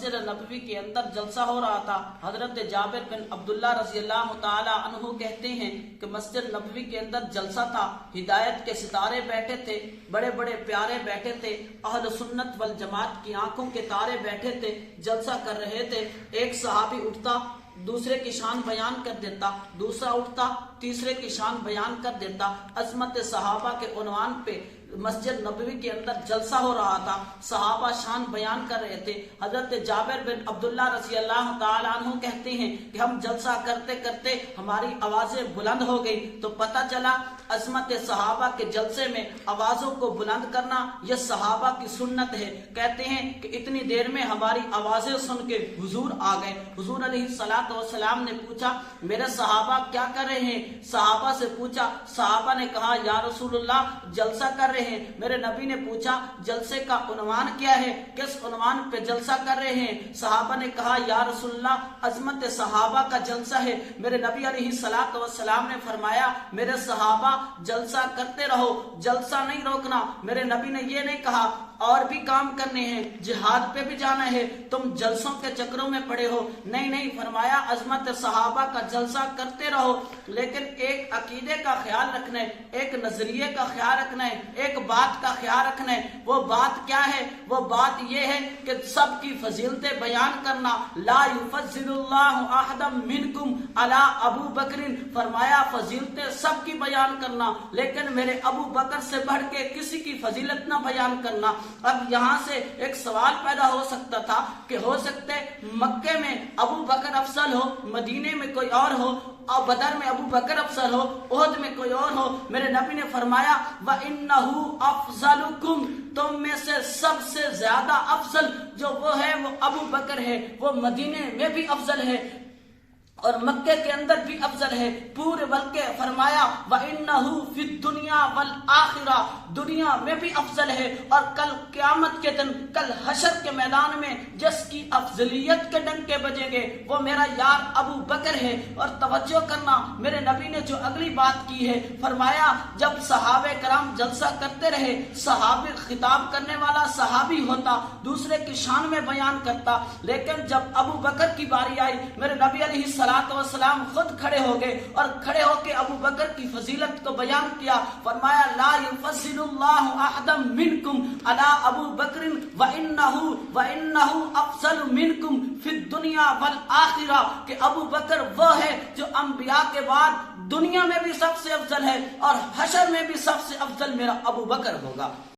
مسجد نبوی کے اندر جلسہ ہو رہا تھا۔ حضرت جابر بن عبداللہ رضی اللہ تعالی عنہ کہتے ہیں کہ مسجد نبوی کے اندر جلسہ تھا، ہدایت کے ستارے بیٹھے تھے، بڑے بڑے پیارے بیٹھے تھے، اہل سنت والجماعت کی آنکھوں کے تارے بیٹھے تھے، جلسہ کر رہے تھے۔ ایک صحابی اٹھتا، دوسرے کی شان بیان کر دیتا، دوسرا اٹھتا، تیسرے کی شان بیان کر دیتا۔ عظمت صحابہ کے عنوان پہ مسجد نبوی کے اندر جلسہ ہو رہا تھا، صحابہ شان بیان کر رہے تھے۔ حضرت جابر بن عبداللہ رضی اللہ تعالیٰ عنہ کہتے ہیں کہ ہم جلسہ کرتے کرتے ہماری آوازیں بلند ہو گئی تو پتہ چلا عظمت صحابہ کے جلسے میں آوازوں کو بلند کرنا یہ صحابہ کی سنت ہے۔ کہتے ہیں کہ اتنی دیر میں ہماری آوازیں سن کے حضور آ گئے۔ حضور علیہ الصلوۃ والسلام نے پوچھا میرے صحابہ کیا کر رہے ہیں؟ صحابہ سے پوچھا، صحابہ نے کہا یا رسول اللہ جلسہ کر رہے ہیں۔ میرے نبی نے پوچھا جلسے کا عنوان کیا ہے؟ کس عنوان پہ جلسہ کر رہے ہیں؟ صحابہ نے کہا یا رسول اللہ عظمت صحابہ کا جلسہ ہے۔ میرے نبی علیہ الصلوۃ والسلام نے فرمایا میرے صحابہ جلسہ کرتے رہو، جلسہ نہیں روکنا۔ میرے نبی نے یہ نہیں کہا اور بھی کام کرنے ہیں، جہاد پہ بھی جانا ہے، تم جلسوں کے چکروں میں پڑے ہو، نہیں، فرمایا عظمت صحابہ کا جلسہ کرتے رہو، لیکن ایک عقیدے کا خیال رکھنا ہے، ایک نظریے کا خیال رکھنا ہے، ایک بات کا خیال رکھنا ہے۔ وہ بات کیا ہے؟ وہ بات یہ ہے کہ سب کی فضیلتیں بیان کرنا۔ لا یفضل اللہ احدا منکم علی ابو بکر، فرمایا فضیلتیں سب کی بیان کرنا لیکن میرے ابو بکر سے بڑھ کے کسی کی فضیلت نہ بیان کرنا۔ اب یہاں سے ایک سوال پیدا ہو سکتا تھا کہ ہو سکتے مکے میں ابو بکر افضل ہو، مدینے میں کوئی اور ہو، اور بدر میں ابو بکر افضل ہو، احد میں کوئی اور ہو۔ میرے نبی نے فرمایا وَإِنَّهُ أَفْضَلُكُمْ، تم میں سے سب سے زیادہ افضل جو وہ ہے وہ ابو بکر ہے، وہ مدینے میں بھی افضل ہے اور مکے کے اندر بھی افضل ہے۔ پورے بلکہ فرمایا وَإِنَّهُ فِي الدُّنْيَا وَالْآخِرَةِ، دنیا میں بھی افضل ہے اور کل قیامت کے دن، کل حشر کے میدان میں جس کی افضلیت کے ڈنکے بجیں گے وہ میرا یار ابو بکر ہے۔ اور توجہ کرنا میرے نبی نے جو اگلی بات کی ہے، فرمایا جب صحابہ کرام جلسہ کرتے رہے، صحابی خطاب کرنے والا صحابی ہوتا، دوسرے کی شان میں بیان کرتا، لیکن جب ابو بکر کی باری آئی میرے نبی علیہ السلام خود کھڑے ہو گئے اور کھڑے ہو کے ابو بکر کی فضیلت کو بیان کیا۔ فرمایا لا یفضل اللہ احدا منکم علی ابو بکر وانہ افضل منکم فی الدنیا والآخرہ، کہ ابو بکر وہ ہے جو انبیاء کے بعد دنیا میں بھی سب سے افضل ہے اور حشر میں بھی سب سے افضل میرا ابو بکر ہوگا۔